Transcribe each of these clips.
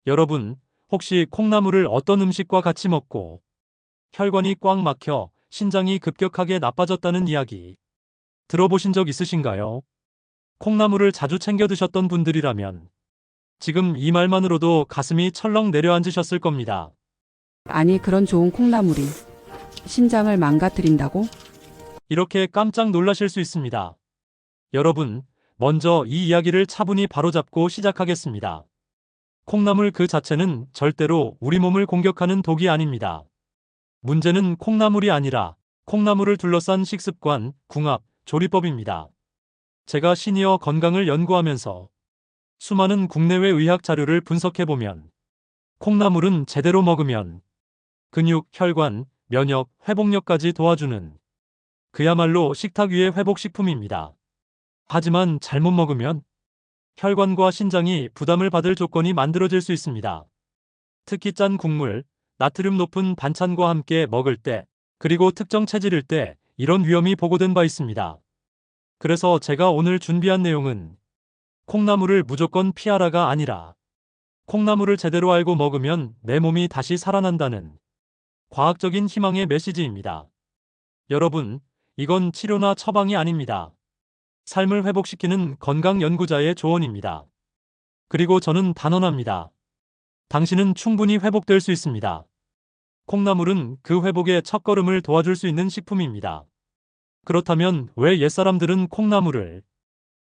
여러분, 혹시 콩나물을 어떤 음식과 같이 먹고 혈관이 꽉 막혀 신장이 급격하게 나빠졌다는 이야기 들어보신 적 있으신가요? 콩나물을 자주 챙겨 드셨던 분들이라면 지금 이 말만으로도 가슴이 철렁 내려앉으셨을 겁니다. 아니, 그런 좋은 콩나물이 신장을 망가뜨린다고? 이렇게 깜짝 놀라실 수 있습니다. 여러분, 먼저 이 이야기를 차분히 바로잡고 시작하겠습니다. 콩나물 그 자체는 절대로 우리 몸을 공격하는 독이 아닙니다. 문제는 콩나물이 아니라 콩나물을 둘러싼 식습관, 궁합, 조리법입니다. 제가 시니어 건강을 연구하면서 수많은 국내외 의학 자료를 분석해보면 콩나물은 제대로 먹으면 근육, 혈관, 면역, 회복력까지 도와주는 그야말로 식탁 위의 회복식품입니다. 하지만 잘못 먹으면 혈관과 신장이 부담을 받을 조건이 만들어질 수 있습니다. 특히 짠 국물, 나트륨 높은 반찬과 함께 먹을 때, 그리고 특정 체질일 때 이런 위험이 보고된 바 있습니다. 그래서 제가 오늘 준비한 내용은 콩나물을 무조건 피하라가 아니라 콩나물을 제대로 알고 먹으면 내 몸이 다시 살아난다는 과학적인 희망의 메시지입니다. 여러분, 이건 치료나 처방이 아닙니다. 삶을 회복시키는 건강 연구자의 조언입니다. 그리고 저는 단언합니다. 당신은 충분히 회복될 수 있습니다. 콩나물은 그 회복의 첫걸음을 도와줄 수 있는 식품입니다. 그렇다면 왜 옛사람들은 콩나물을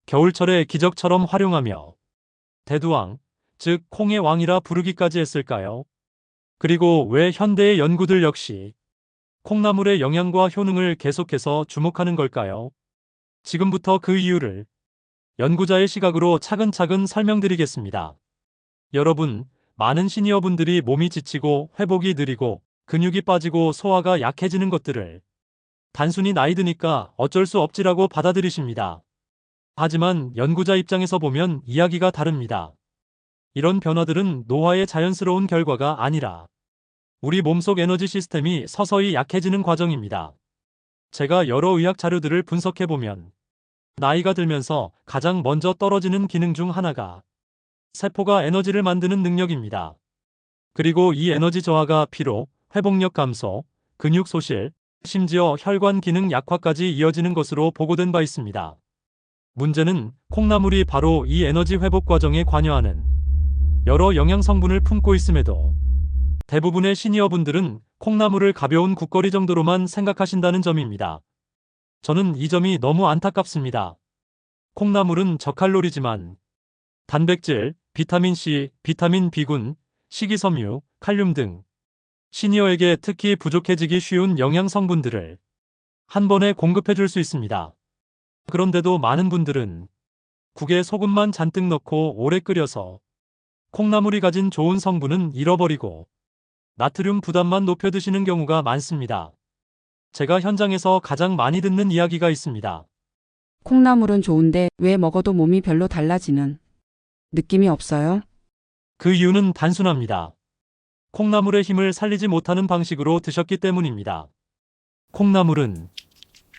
겨울철의 기적처럼 활용하며 대두왕, 즉 콩의 왕이라 부르기까지 했을까요? 그리고 왜 현대의 연구들 역시 콩나물의 영양과 효능을 계속해서 주목하는 걸까요? 지금부터 그 이유를 연구자의 시각으로 차근차근 설명드리겠습니다. 여러분, 많은 시니어분들이 몸이 지치고 회복이 느리고 근육이 빠지고 소화가 약해지는 것들을 단순히 나이 드니까 어쩔 수 없지라고 받아들이십니다. 하지만 연구자 입장에서 보면 이야기가 다릅니다. 이런 변화들은 노화의 자연스러운 결과가 아니라 우리 몸속 에너지 시스템이 서서히 약해지는 과정입니다. 제가 여러 의학 자료들을 분석해보면 나이가 들면서 가장 먼저 떨어지는 기능 중 하나가 세포가 에너지를 만드는 능력입니다. 그리고 이 에너지 저하가 피로, 회복력 감소, 근육 소실, 심지어 혈관 기능 약화까지 이어지는 것으로 보고된 바 있습니다. 문제는 콩나물이 바로 이 에너지 회복 과정에 관여하는 여러 영양 성분을 품고 있음에도 대부분의 시니어분들은 콩나물을 가벼운 국거리 정도로만 생각하신다는 점입니다. 저는 이 점이 너무 안타깝습니다. 콩나물은 저칼로리지만 단백질, 비타민C, 비타민 B군, 식이섬유, 칼륨 등 시니어에게 특히 부족해지기 쉬운 영양 성분들을 한 번에 공급해 줄 수 있습니다. 그런데도 많은 분들은 국에 소금만 잔뜩 넣고 오래 끓여서 콩나물이 가진 좋은 성분은 잃어버리고 나트륨 부담만 높여 드시는 경우가 많습니다. 제가 현장에서 가장 많이 듣는 이야기가 있습니다. 콩나물은 좋은데 왜 먹어도 몸이 별로 달라지는 느낌이 없어요? 그 이유는 단순합니다. 콩나물의 힘을 살리지 못하는 방식으로 드셨기 때문입니다. 콩나물은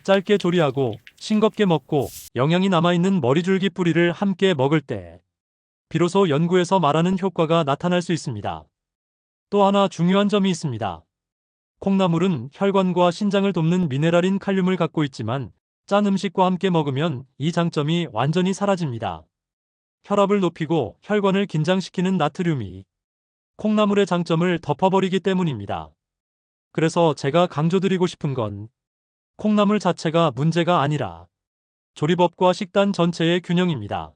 짧게 조리하고 싱겁게 먹고 영양이 남아있는 머리줄기 뿌리를 함께 먹을 때 비로소 연구에서 말하는 효과가 나타날 수 있습니다. 또 하나 중요한 점이 있습니다. 콩나물은 혈관과 신장을 돕는 미네랄인 칼륨을 갖고 있지만 짠 음식과 함께 먹으면 이 장점이 완전히 사라집니다. 혈압을 높이고 혈관을 긴장시키는 나트륨이 콩나물의 장점을 덮어버리기 때문입니다. 그래서 제가 강조드리고 싶은 건 콩나물 자체가 문제가 아니라 조리법과 식단 전체의 균형입니다.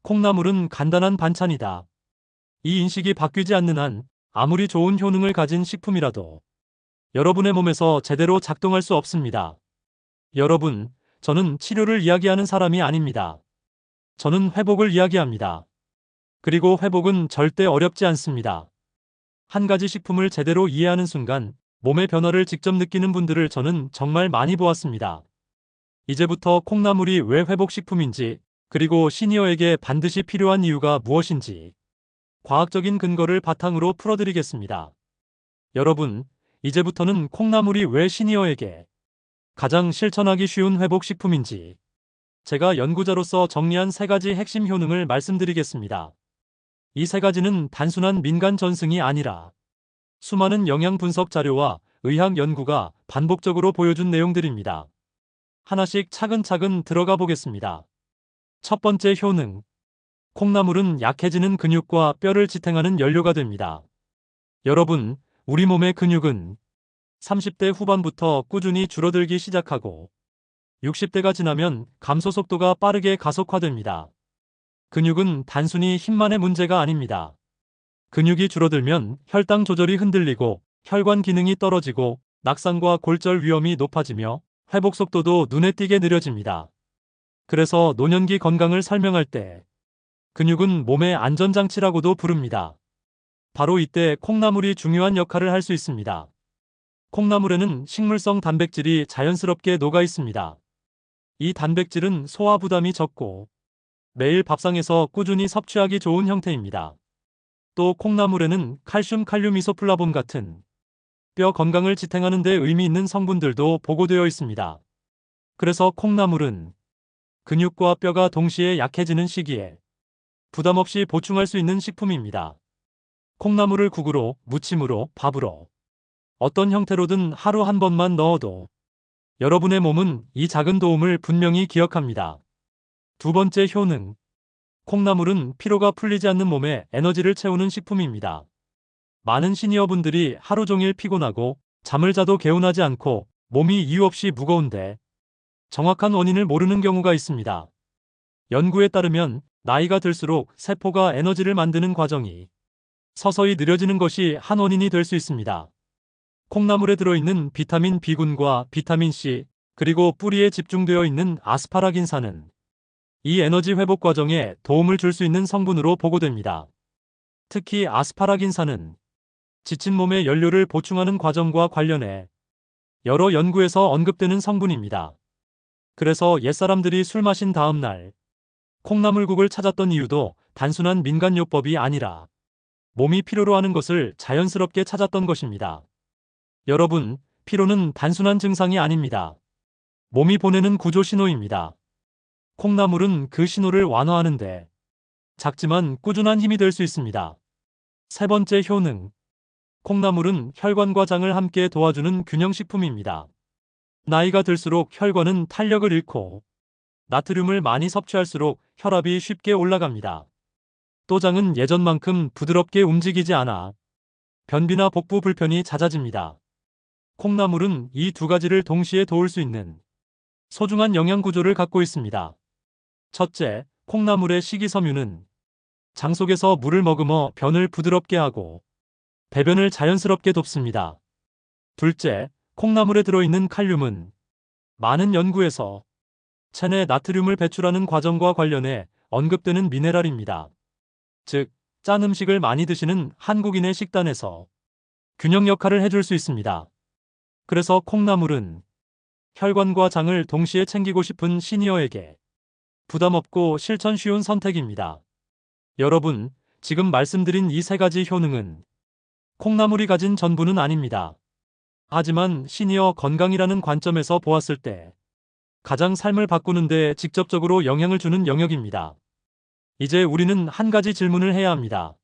콩나물은 간단한 반찬이다. 이 인식이 바뀌지 않는 한 아무리 좋은 효능을 가진 식품이라도 여러분의 몸에서 제대로 작동할 수 없습니다. 여러분, 저는 치료를 이야기하는 사람이 아닙니다. 저는 회복을 이야기합니다. 그리고 회복은 절대 어렵지 않습니다. 한 가지 식품을 제대로 이해하는 순간 몸의 변화를 직접 느끼는 분들을 저는 정말 많이 보았습니다. 이제부터 콩나물이 왜 회복식품인지, 그리고 시니어에게 반드시 필요한 이유가 무엇인지 과학적인 근거를 바탕으로 풀어드리겠습니다. 여러분, 이제부터는 콩나물이 왜 시니어에게 가장 실천하기 쉬운 회복식품인지 제가 연구자로서 정리한 3가지 핵심 효능을 말씀드리겠습니다. 이 세 가지는 단순한 민간 전승이 아니라 수많은 영양 분석 자료와 의학 연구가 반복적으로 보여준 내용들입니다. 하나씩 차근차근 들어가 보겠습니다. 첫 번째 효능. 콩나물은 약해지는 근육과 뼈를 지탱하는 연료가 됩니다. 여러분, 우리 몸의 근육은 30대 후반부터 꾸준히 줄어들기 시작하고 60대가 지나면 감소 속도가 빠르게 가속화됩니다. 근육은 단순히 힘만의 문제가 아닙니다. 근육이 줄어들면 혈당 조절이 흔들리고 혈관 기능이 떨어지고 낙상과 골절 위험이 높아지며 회복 속도도 눈에 띄게 느려집니다. 그래서 노년기 건강을 설명할 때 근육은 몸의 안전장치라고도 부릅니다. 바로 이때 콩나물이 중요한 역할을 할 수 있습니다. 콩나물에는 식물성 단백질이 자연스럽게 녹아 있습니다. 이 단백질은 소화 부담이 적고 매일 밥상에서 꾸준히 섭취하기 좋은 형태입니다. 또 콩나물에는 칼슘, 칼륨 이소플라본 같은 뼈 건강을 지탱하는 데 의미 있는 성분들도 보고되어 있습니다. 그래서 콩나물은 근육과 뼈가 동시에 약해지는 시기에 부담 없이 보충할 수 있는 식품입니다. 콩나물을 국으로, 무침으로, 밥으로 어떤 형태로든 하루 한 번만 넣어도 여러분의 몸은 이 작은 도움을 분명히 기억합니다. 두 번째 효능. 콩나물은 피로가 풀리지 않는 몸에 에너지를 채우는 식품입니다. 많은 시니어분들이 하루 종일 피곤하고 잠을 자도 개운하지 않고 몸이 이유 없이 무거운데 정확한 원인을 모르는 경우가 있습니다. 연구에 따르면 나이가 들수록 세포가 에너지를 만드는 과정이 서서히 느려지는 것이 한 원인이 될 수 있습니다. 콩나물에 들어있는 비타민 B군과 비타민 C, 그리고 뿌리에 집중되어 있는 아스파라긴산은 이 에너지 회복 과정에 도움을 줄 수 있는 성분으로 보고됩니다. 특히 아스파라긴산은 지친 몸의 연료를 보충하는 과정과 관련해 여러 연구에서 언급되는 성분입니다. 그래서 옛사람들이 술 마신 다음 날 콩나물국을 찾았던 이유도 단순한 민간요법이 아니라 몸이 필요로 하는 것을 자연스럽게 찾았던 것입니다. 여러분, 피로는 단순한 증상이 아닙니다. 몸이 보내는 구조 신호입니다. 콩나물은 그 신호를 완화하는데 작지만 꾸준한 힘이 될 수 있습니다. 세 번째 효능. 콩나물은 혈관과 장을 함께 도와주는 균형식품입니다. 나이가 들수록 혈관은 탄력을 잃고 나트륨을 많이 섭취할수록 혈압이 쉽게 올라갑니다. 또 장은 예전만큼 부드럽게 움직이지 않아 변비나 복부 불편이 잦아집니다. 콩나물은 이 두 가지를 동시에 도울 수 있는 소중한 영양 구조를 갖고 있습니다. 첫째, 콩나물의 식이섬유는 장 속에서 물을 머금어 변을 부드럽게 하고 배변을 자연스럽게 돕습니다. 둘째, 콩나물에 들어있는 칼륨은 많은 연구에서 체내 나트륨을 배출하는 과정과 관련해 언급되는 미네랄입니다. 즉, 짠 음식을 많이 드시는 한국인의 식단에서 균형 역할을 해줄 수 있습니다. 그래서 콩나물은 혈관과 장을 동시에 챙기고 싶은 시니어에게 부담 없고 실천 쉬운 선택입니다. 여러분, 지금 말씀드린 이 세 가지 효능은 콩나물이 가진 전부는 아닙니다. 하지만 시니어 건강이라는 관점에서 보았을 때 가장 삶을 바꾸는 데 직접적으로 영향을 주는 영역입니다. 이제 우리는 한 가지 질문을 해야 합니다.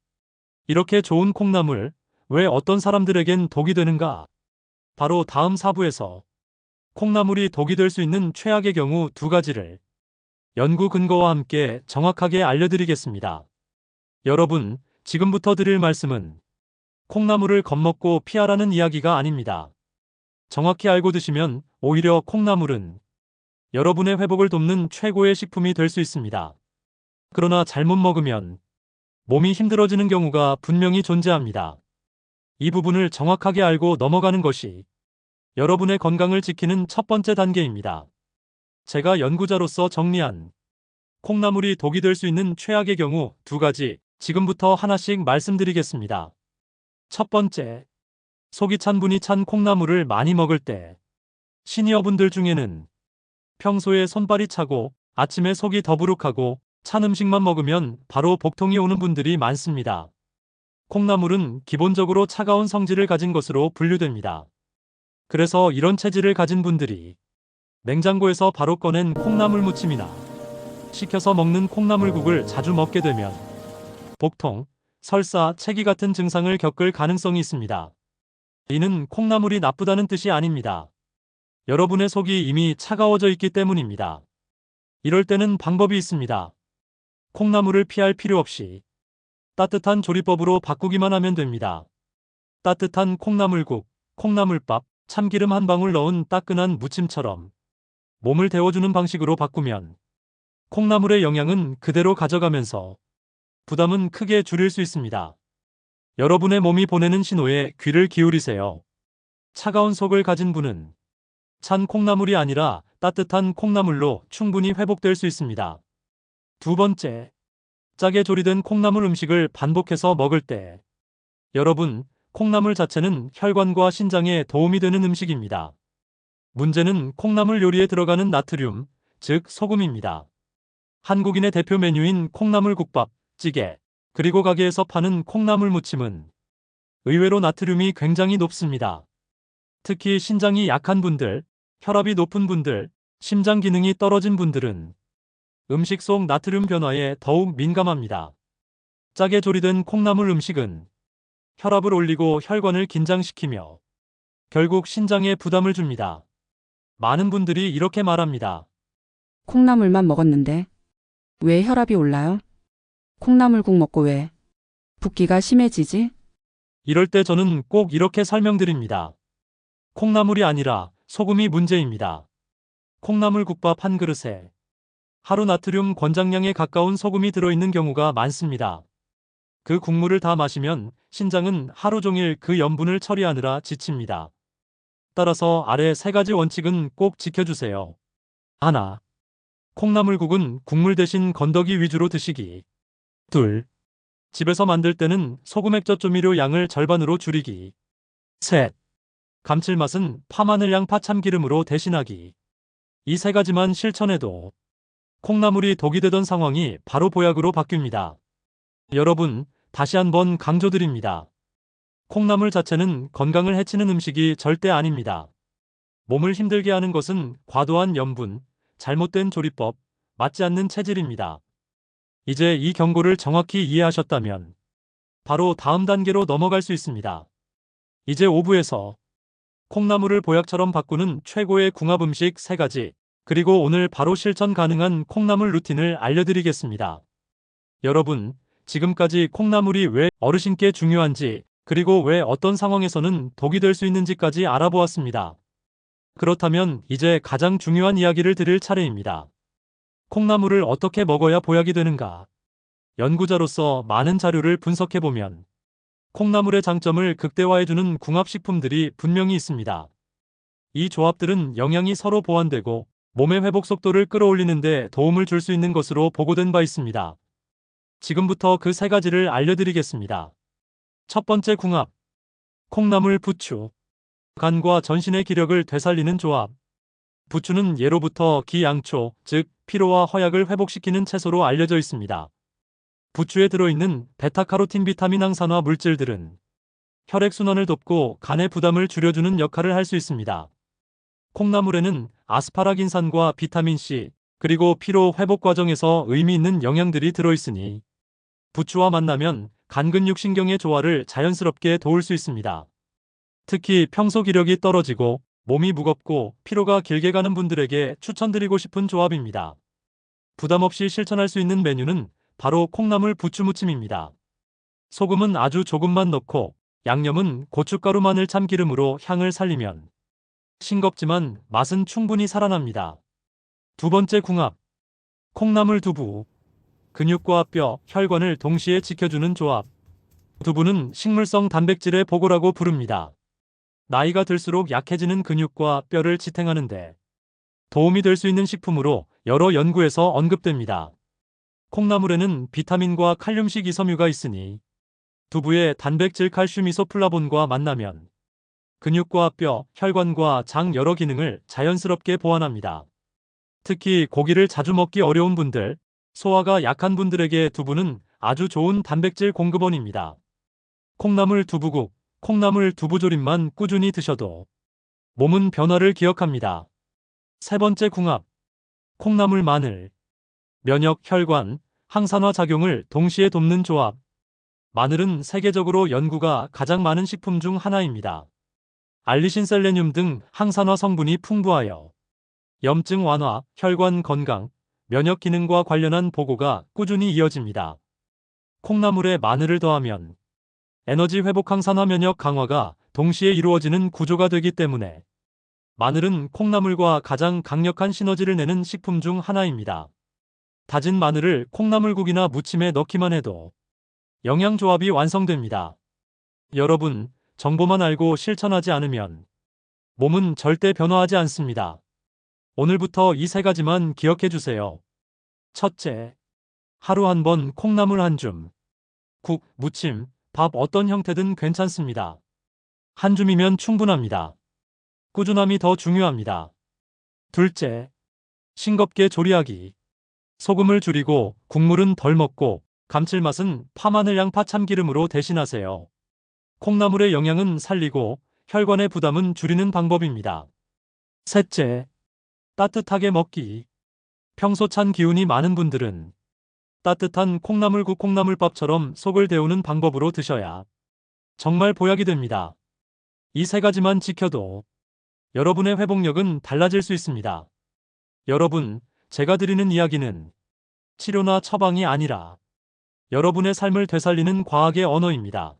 이렇게 좋은 콩나물, 왜 어떤 사람들에겐 독이 되는가? 바로 다음 4부에서 콩나물이 독이 될 수 있는 최악의 경우 두 가지를 연구 근거와 함께 정확하게 알려드리겠습니다. 여러분, 지금부터 드릴 말씀은 콩나물을 겁먹고 피하라는 이야기가 아닙니다. 정확히 알고 드시면 오히려 콩나물은 여러분의 회복을 돕는 최고의 식품이 될 수 있습니다. 그러나 잘못 먹으면 몸이 힘들어지는 경우가 분명히 존재합니다. 이 부분을 정확하게 알고 넘어가는 것이 여러분의 건강을 지키는 첫 번째 단계입니다. 제가 연구자로서 정리한 콩나물이 독이 될 수 있는 최악의 경우 두 가지 지금부터 하나씩 말씀드리겠습니다. 첫 번째, 속이 찬 분이 찬 콩나물을 많이 먹을 때 시니어분들 중에는 평소에 손발이 차고 아침에 속이 더부룩하고 찬 음식만 먹으면 바로 복통이 오는 분들이 많습니다. 콩나물은 기본적으로 차가운 성질을 가진 것으로 분류됩니다. 그래서 이런 체질을 가진 분들이 냉장고에서 바로 꺼낸 콩나물 무침이나 시켜서 먹는 콩나물국을 자주 먹게 되면 복통, 설사, 체기 같은 증상을 겪을 가능성이 있습니다. 이는 콩나물이 나쁘다는 뜻이 아닙니다. 여러분의 속이 이미 차가워져 있기 때문입니다. 이럴 때는 방법이 있습니다. 콩나물을 피할 필요 없이 따뜻한 조리법으로 바꾸기만 하면 됩니다. 따뜻한 콩나물국, 콩나물밥, 참기름 한 방울 넣은 따끈한 무침처럼 몸을 데워주는 방식으로 바꾸면 콩나물의 영양은 그대로 가져가면서 부담은 크게 줄일 수 있습니다. 여러분의 몸이 보내는 신호에 귀를 기울이세요. 차가운 속을 가진 분은 찬 콩나물이 아니라 따뜻한 콩나물로 충분히 회복될 수 있습니다. 두 번째, 짜게 조리된 콩나물 음식을 반복해서 먹을 때 여러분, 콩나물 자체는 혈관과 신장에 도움이 되는 음식입니다. 문제는 콩나물 요리에 들어가는 나트륨, 즉 소금입니다. 한국인의 대표 메뉴인 콩나물국밥, 찌개, 그리고 가게에서 파는 콩나물 무침은 의외로 나트륨이 굉장히 높습니다. 특히 신장이 약한 분들, 혈압이 높은 분들, 심장 기능이 떨어진 분들은 음식 속 나트륨 변화에 더욱 민감합니다. 짜게 조리된 콩나물 음식은 혈압을 올리고 혈관을 긴장시키며 결국 신장에 부담을 줍니다. 많은 분들이 이렇게 말합니다. 콩나물만 먹었는데 왜 혈압이 올라요? 콩나물국 먹고 왜 붓기가 심해지지? 이럴 때 저는 꼭 이렇게 설명드립니다. 콩나물이 아니라 소금이 문제입니다. 콩나물 국밥 한 그릇에 하루 나트륨 권장량에 가까운 소금이 들어있는 경우가 많습니다. 그 국물을 다 마시면 신장은 하루 종일 그 염분을 처리하느라 지칩니다. 따라서 아래 세 가지 원칙은 꼭 지켜주세요. 하나, 콩나물국은 국물 대신 건더기 위주로 드시기. 둘, 집에서 만들 때는 소금 액젓 조미료 양을 절반으로 줄이기. 셋, 감칠맛은 파마늘향 파참기름으로 대신하기. 이 세 가지만 실천해도 콩나물이 독이 되던 상황이 바로 보약으로 바뀝니다. 여러분, 다시 한번 강조드립니다. 콩나물 자체는 건강을 해치는 음식이 절대 아닙니다. 몸을 힘들게 하는 것은 과도한 염분, 잘못된 조리법, 맞지 않는 체질입니다. 이제 이 경고를 정확히 이해하셨다면 바로 다음 단계로 넘어갈 수 있습니다. 이제 5부에서 콩나물을 보약처럼 바꾸는 최고의 궁합 음식 3가지, 그리고 오늘 바로 실천 가능한 콩나물 루틴을 알려드리겠습니다. 여러분, 지금까지 콩나물이 왜 어르신께 중요한지, 그리고 왜 어떤 상황에서는 독이 될 수 있는지까지 알아보았습니다. 그렇다면 이제 가장 중요한 이야기를 드릴 차례입니다. 콩나물을 어떻게 먹어야 보약이 되는가? 연구자로서 많은 자료를 분석해보면 콩나물의 장점을 극대화해주는 궁합식품들이 분명히 있습니다. 이 조합들은 영양이 서로 보완되고 몸의 회복 속도를 끌어올리는 데 도움을 줄 수 있는 것으로 보고된 바 있습니다. 지금부터 그 3가지를 알려드리겠습니다. 첫 번째 궁합, 콩나물 부추. 간과 전신의 기력을 되살리는 조합. 부추는 예로부터 기양초, 즉 피로와 허약을 회복시키는 채소로 알려져 있습니다. 부추에 들어있는 베타카로틴 비타민 항산화 물질들은 혈액순환을 돕고 간의 부담을 줄여주는 역할을 할 수 있습니다. 콩나물에는 아스파라긴산과 비타민C, 그리고 피로 회복 과정에서 의미 있는 영양들이 들어있으니 부추와 만나면 간근육신경의 조화를 자연스럽게 도울 수 있습니다. 특히 평소 기력이 떨어지고 몸이 무겁고 피로가 길게 가는 분들에게 추천드리고 싶은 조합입니다. 부담 없이 실천할 수 있는 메뉴는 바로 콩나물 부추무침입니다. 소금은 아주 조금만 넣고 양념은 고춧가루 마늘 참기름으로 향을 살리면 싱겁지만 맛은 충분히 살아납니다. 두 번째 궁합, 콩나물 두부. 근육과 뼈, 혈관을 동시에 지켜주는 조합. 두부는 식물성 단백질의 보고라고 부릅니다. 나이가 들수록 약해지는 근육과 뼈를 지탱하는데 도움이 될 수 있는 식품으로 여러 연구에서 언급됩니다. 콩나물에는 비타민과 칼륨식 이섬유가 있으니 두부의 단백질 칼슘 이소플라본과 만나면 근육과 뼈, 혈관과 장 여러 기능을 자연스럽게 보완합니다. 특히 고기를 자주 먹기 어려운 분들, 소화가 약한 분들에게 두부는 아주 좋은 단백질 공급원입니다. 콩나물 두부국, 콩나물 두부조림만 꾸준히 드셔도 몸은 변화를 기억합니다. 세 번째 궁합, 콩나물 마늘. 면역, 혈관, 항산화 작용을 동시에 돕는 조합. 마늘은 세계적으로 연구가 가장 많은 식품 중 하나입니다. 알리신 셀레늄 등 항산화 성분이 풍부하여 염증 완화, 혈관 건강, 면역 기능과 관련한 보고가 꾸준히 이어집니다. 콩나물에 마늘을 더하면 에너지 회복 항산화 면역 강화가 동시에 이루어지는 구조가 되기 때문에 마늘은 콩나물과 가장 강력한 시너지를 내는 식품 중 하나입니다. 다진 마늘을 콩나물국이나 무침에 넣기만 해도 영양 조합이 완성됩니다. 여러분, 정보만 알고 실천하지 않으면 몸은 절대 변화하지 않습니다. 오늘부터 이 세 가지만 기억해 주세요. 첫째, 하루 한 번 콩나물 한 줌. 국, 무침, 밥 어떤 형태든 괜찮습니다. 한 줌이면 충분합니다. 꾸준함이 더 중요합니다. 둘째, 싱겁게 조리하기. 소금을 줄이고 국물은 덜 먹고 감칠맛은 파마늘 양파 참기름으로 대신하세요. 콩나물의 영양은 살리고 혈관의 부담은 줄이는 방법입니다. 셋째, 따뜻하게 먹기. 평소 찬 기운이 많은 분들은 따뜻한 콩나물국 콩나물밥처럼 속을 데우는 방법으로 드셔야 정말 보약이 됩니다. 이 세 가지만 지켜도 여러분의 회복력은 달라질 수 있습니다. 여러분, 제가 드리는 이야기는 치료나 처방이 아니라 여러분의 삶을 되살리는 과학의 언어입니다.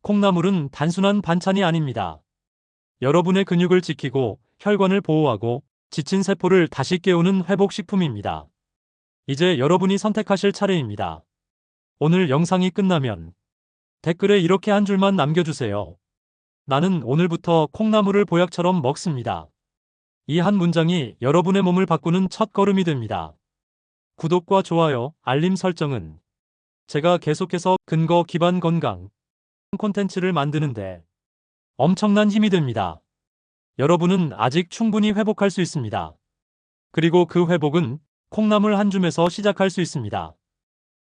콩나물은 단순한 반찬이 아닙니다. 여러분의 근육을 지키고 혈관을 보호하고 지친 세포를 다시 깨우는 회복식품입니다. 이제 여러분이 선택하실 차례입니다. 오늘 영상이 끝나면 댓글에 이렇게 한 줄만 남겨주세요. 나는 오늘부터 콩나물을 보약처럼 먹습니다. 이 한 문장이 여러분의 몸을 바꾸는 첫 걸음이 됩니다. 구독과 좋아요, 알림 설정은 제가 계속해서 근거 기반 건강 콘텐츠를 만드는데 엄청난 힘이 됩니다. 여러분은 아직 충분히 회복할 수 있습니다. 그리고 그 회복은 콩나물 한 줌에서 시작할 수 있습니다.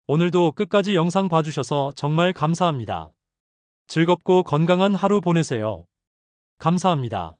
오늘도 끝까지 영상 봐주셔서 정말 감사합니다. 즐겁고 건강한 하루 보내세요. 감사합니다.